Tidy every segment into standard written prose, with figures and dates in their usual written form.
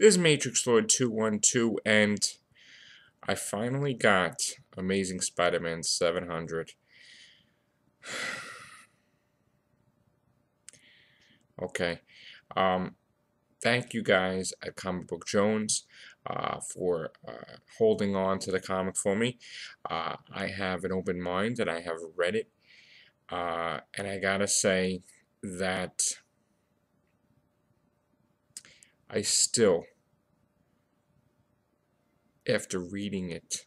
This is Matrixlord 212, and I finally got Amazing Spider-Man 700. Okay. Thank you guys at Comic Book Jones for holding on to the comic for me. I have an open mind and I have read it. And I gotta say that I still, after reading it,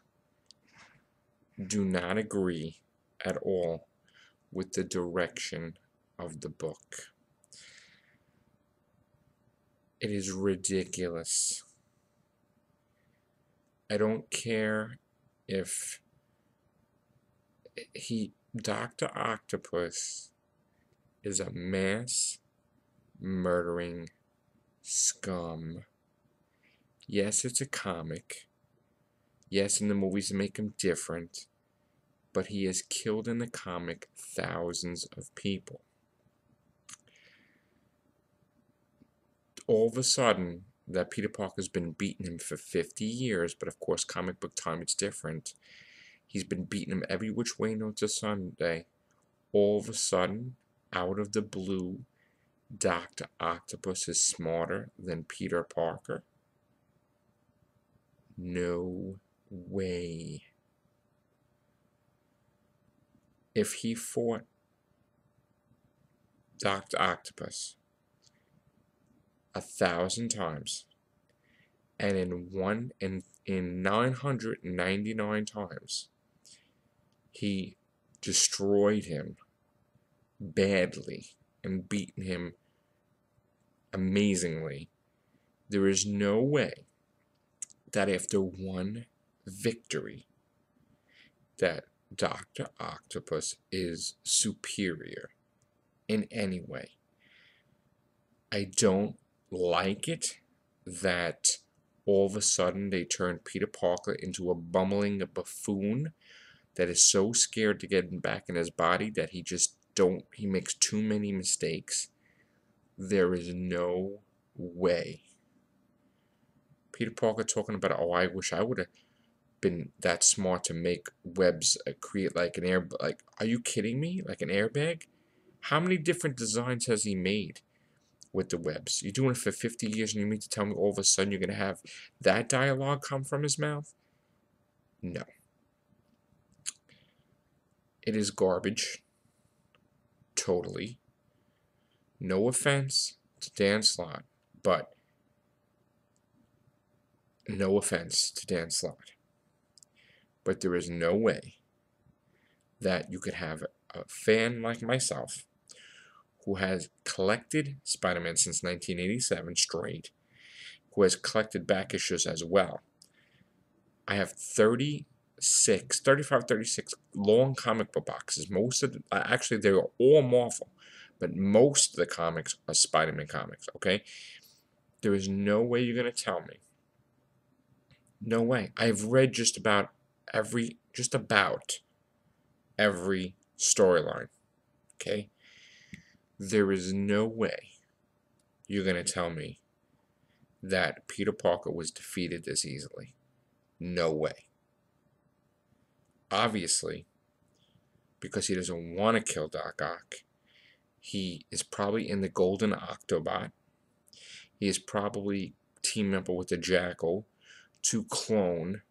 do not agree at all with the direction of the book. It is ridiculous. I don't care if Dr. Octopus is a mass murdering scum. Yes, it's a comic. Yes, in the movies they make him different. But he has killed in the comic thousands of people. All of a sudden, that Peter Parker's been beating him for 50 years, but of course, comic book time, it's different. He's been beating him every which way known to Sunday. All of a sudden, out of the blue, Dr. Octopus is smarter than Peter Parker? No way. If he fought Dr. Octopus 1,000 times, and in 999 times, he destroyed him badly and beaten him amazingly, there is no way that after one victory that Dr. Octopus is superior in any way. I don't like it that all of a sudden they turn Peter Parker into a bumbling buffoon that is so scared to get back in his body that he makes too many mistakes. There is no way. Peter Parker talking about, oh, I wish I would have been that smart to make webs, create like an air, like, are you kidding me? Like an airbag? How many different designs has he made with the webs? You're doing it for 50 years and you mean to tell me all of a sudden you're going to have that dialogue come from his mouth? No. It is garbage. Totally. No offense to Dan Slott, but no offense to Dan Slott. But there is no way that you could have a fan like myself who has collected Spider-Man since 1987 straight, who has collected back issues as well. I have 35, 36 long comic book boxes. Most of actually, they're all Marvel, but most of the comics are Spider-Man comics, okay? There is no way you're going to tell me. No way. I've read just about every storyline, okay? There is no way you're going to tell me that Peter Parker was defeated this easily. No way. Obviously, because he doesn't want to kill Doc Ock, he is probably in the Golden Octobot. He is probably teaming up with the Jackal to clone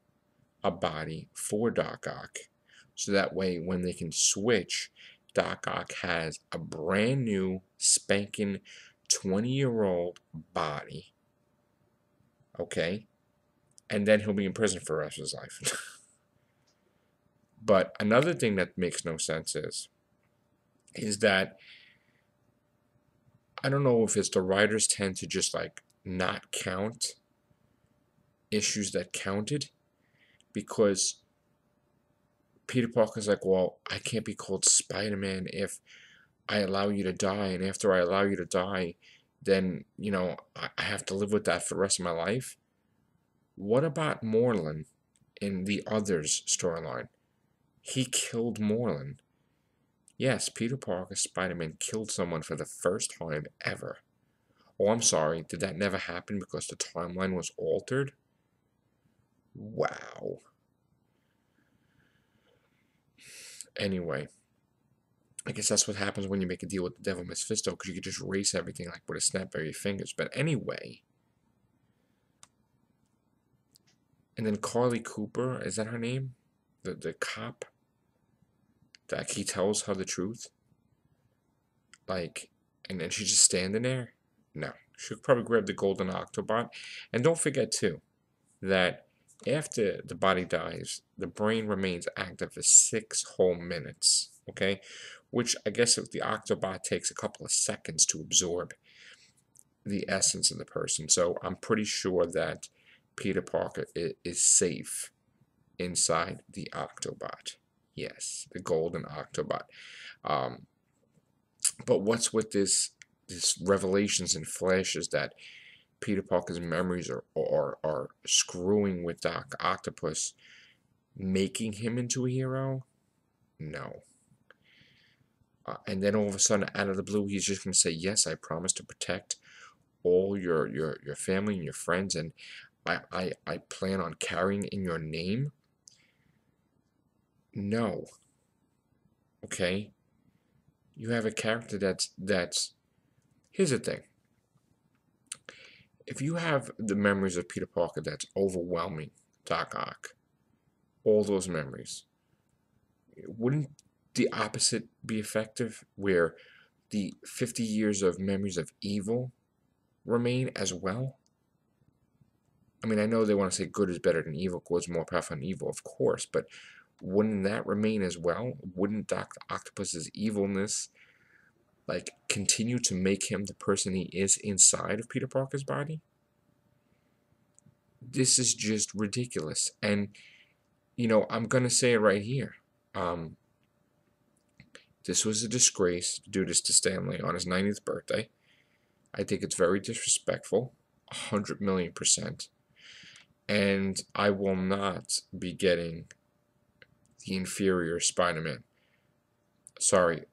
a body for Doc Ock. So that way, when they can switch, Doc Ock has a brand new, spanking 20-year-old body. Okay? And then he'll be in prison for the rest of his life. But another thing that makes no sense is that I don't know if it's the writers tend to just like not count issues that counted, because Peter Parker's like, well, I can't be called Spider-Man if I allow you to die, and after I allow you to die, then, I have to live with that for the rest of my life. What about Moreland in the Others storyline? He killed Moreland. Yes, Peter Parker, Spider-Man, killed someone for the first time ever. Oh, I'm sorry. Did that never happen because the timeline was altered? Wow. Anyway, I guess that's what happens when you make a deal with the devil, Miss Fisto, because you could just erase everything like with a snap of your fingers. But anyway, and then Carly Cooper, is that her name? The cop that he tells her the truth? Like, and then she's just standing there? No. She'll probably grab the golden octobot. And don't forget, too, that after the body dies, the brain remains active for 6 whole minutes. Okay? Which I guess if the octobot takes a couple of seconds to absorb the essence of the person. So I'm pretty sure that Peter Parker is safe inside the octobot. Yes, the golden octobot. But what's with this revelations and flashes that Peter Parker's memories are screwing with Doc Octopus, making him into a hero? No. And then all of a sudden, out of the blue, he's just going to say, yes, I promise to protect all your family and your friends, and I plan on carrying in your name? No. Okay? You have a character that's here's the thing. If you have the memories of Peter Parker that's overwhelming Doc Ock, all those memories, wouldn't the opposite be effective, where the 50 years of memories of evil remain as well? I mean, I know they want to say good is better than evil, good is more powerful than evil, of course, but wouldn't that remain as well? Wouldn't Dr. Octopus's evilness continue to make him the person he is inside of Peter Parker's body? This is just ridiculous. And, I'm going to say it right here. This was a disgrace to do this to Stanley on his 90th birthday. I think it's very disrespectful, 100,000,000%. And I will not be getting the inferior Spider-Man. Sorry,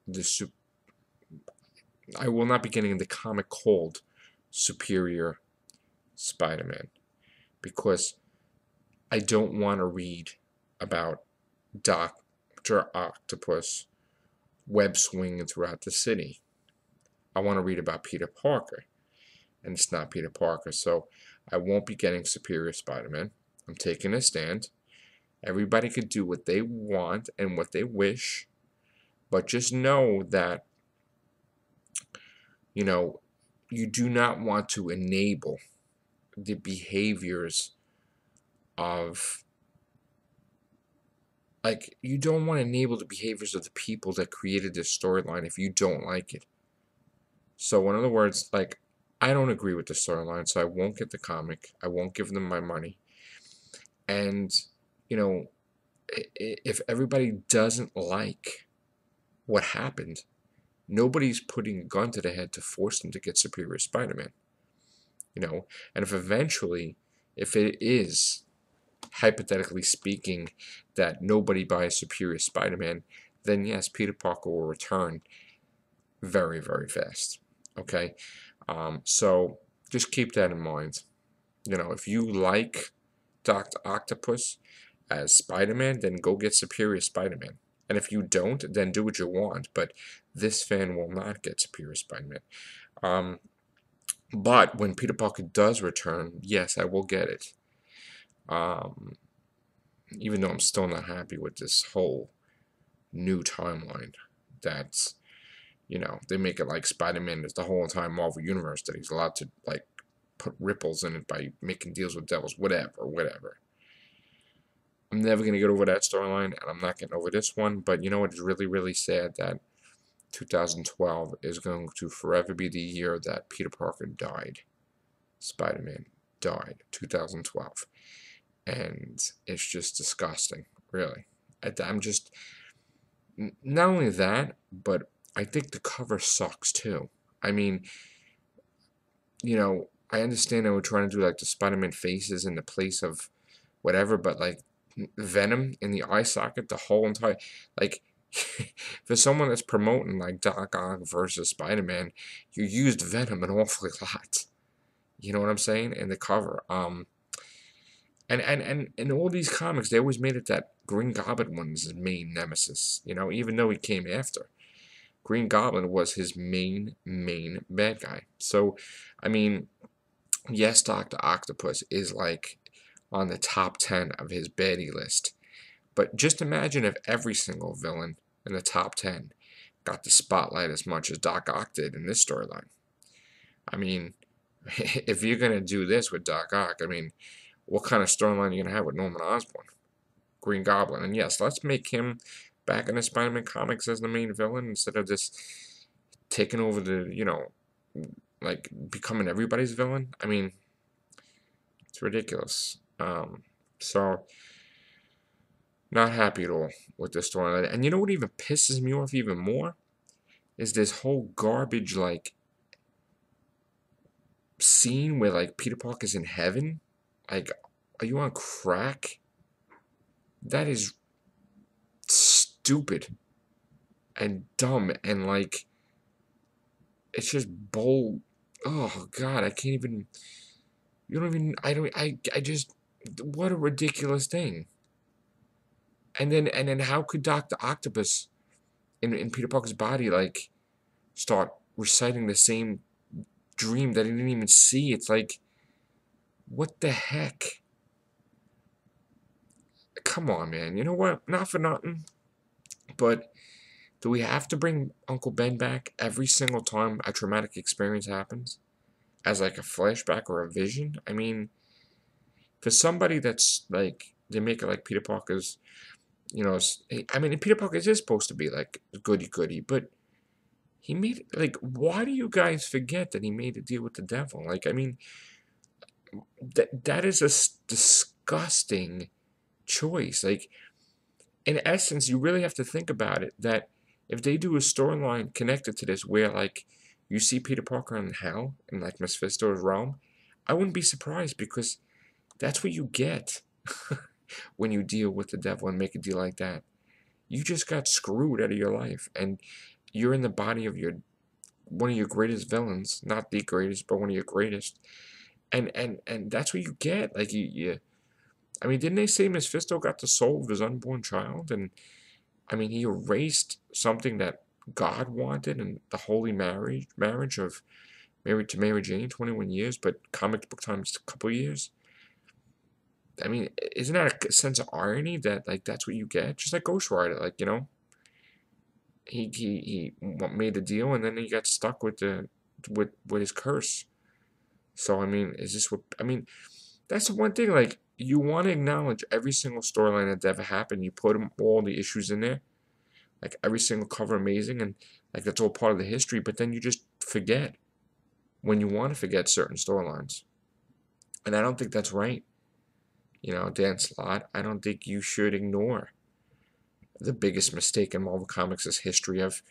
I will not be getting the comic called Superior Spider-Man, because I don't want to read about Dr. Octopus web swinging throughout the city. I want to read about Peter Parker, and it's not Peter Parker, so I won't be getting Superior Spider-Man. I'm taking a stand. Everybody could do what they want and what they wish, but just know that, you do not want to enable the behaviors of, you don't want to enable the behaviors of the people that created this storyline if you don't like it. So in other words, I don't agree with the storyline, so I won't get the comic. I won't give them my money. And, if everybody doesn't like what happened, nobody's putting a gun to the head to force them to get Superior Spider-Man. And if eventually, if it is, hypothetically speaking, that nobody buys Superior Spider-Man, then yes, Peter Parker will return very, very fast. Okay? So just keep that in mind. If you like Dr. Octopus as Spider-Man, then go get Superior Spider-Man. And if you don't, then do what you want. But this fan will not get Superior Spider-Man. But when Peter Parker does return, yes, I will get it. Even though I'm still not happy with this whole new timeline. That's, they make it like Spider-Man is the whole entire Marvel Universe, that he's allowed to, put ripples in it by making deals with devils, whatever. I'm never going to get over that storyline, and I'm not getting over this one, but you know what? It's really, really sad that 2012 is going to forever be the year that Peter Parker died. Spider-Man died, 2012. And it's just disgusting, really. I'm just, not only that, but I think the cover sucks too. I mean, I understand they were trying to do the Spider-Man faces in the place of whatever, but Venom in the eye socket, the whole entire, For someone that's promoting like Doc Ock versus Spider-Man, you used Venom an awfully lot. You know what I'm saying? In the cover. And in all these comics, they always made it that Green Goblin was his main nemesis. You know, even though he came after. Green Goblin was his main bad guy. So, I mean, yes, Dr. Octopus is like on the top 10 of his baddie list. But just imagine if every single villain in the top 10 got the spotlight as much as Doc Ock did in this storyline. I mean, if you're going to do this with Doc Ock, I mean, what kind of storyline are you going to have with Norman Osborn? Green Goblin. And yes, let's make him back in the Spider-Man comics as the main villain instead of just taking over the, you know, like becoming everybody's villain. I mean, it's ridiculous. So not happy at all with this storyline. And you know what even pisses me off even more? Is this whole garbage, like, scene where, like, Peter Parker's in heaven? Like, are you on crack? That is stupid and dumb and, like, it's just bold. Oh, God, I can't even, you don't even, I just, what a ridiculous thing. And then how could Dr. Octopus in Peter Parker's body, like, start reciting the same dream that he didn't even see? It's like, what the heck? Come on, man. You know what? Not for nothing, but do we have to bring Uncle Ben back every single time a traumatic experience happens? As like a flashback or a vision? I mean, for somebody that's like, they make it like Peter Parker's, you know, I mean, Peter Parker is supposed to be like goody-goody, but he made, like, why do you guys forget that he made a deal with the devil? Like, I mean, that is a disgusting choice. Like, in essence, you really have to think about it, that if they do a storyline connected to this where, like, you see Peter Parker in hell, in, like, Mephisto's realm, I wouldn't be surprised, because that's what you get when you deal with the devil and make a deal like that. You just got screwed out of your life, and you're in the body of one of your greatest villains, not the greatest, but one of your greatest, and that's what you get. Like, I mean, didn't they say Mephisto got the soul of his unborn child? And I mean, he erased something that God wanted, and the holy marriage of married to Mary Jane, 21 years, but comic book times a couple years. I mean, isn't that a sense of irony that, like, that's what you get? Just like Ghost Rider, like, you know, he made the deal, and then he got stuck with with his curse. So I mean, is this what I mean? That's the one thing. Like, you want to acknowledge every single storyline that's ever happened. You put all the issues in there, like every single cover amazing, and like that's all part of the history. But then you just forget when you want to forget certain storylines, and I don't think that's right. You know, Dan Slott, I don't think you should ignore the biggest mistake in Marvel Comics' history of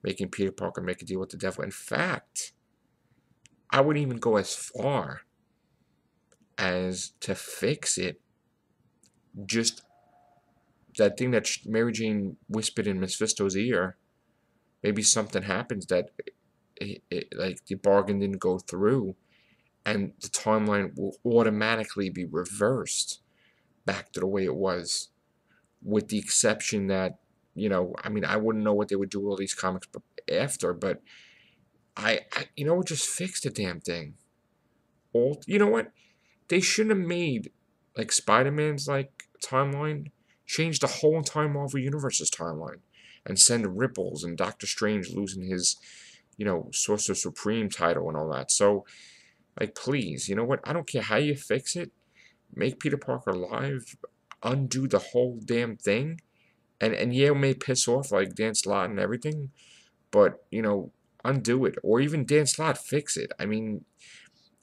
making Peter Parker make a deal with the devil. In fact, I would even go as far as to fix it. Just that thing that Mary Jane whispered in Mephisto's ear, maybe something happens that like the bargain didn't go through, and the timeline will automatically be reversed back to the way it was, with the exception that, you know, I mean, I wouldn't know what they would do with all these comics after, but you know, just fix the damn thing. You know what? They shouldn't have made, like, Spider-Man's, like, timeline, change the whole entire Marvel Universe's timeline, and send ripples, and Doctor Strange losing his, you know, Sorcerer Supreme title and all that. So, like, please, you know what? I don't care how you fix it. Make Peter Parker alive, undo the whole damn thing, and yeah, it may piss off, like, Dan Slott and everything, but, you know, undo it. Or even Dan Slott, fix it. I mean,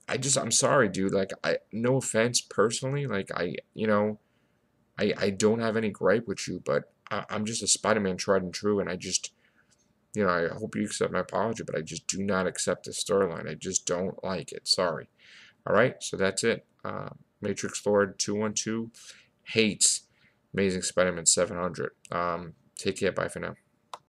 I'm sorry, dude. Like, no offense personally. Like, you know, I don't have any gripe with you, but I'm just a Spider-Man tried and true, and I just, you know, I hope you accept my apology, but I just do not accept this storyline. I just don't like it. Sorry. All right, so that's it. Matrixlord 212 hates Amazing Spider-Man 700. Take care. Bye for now.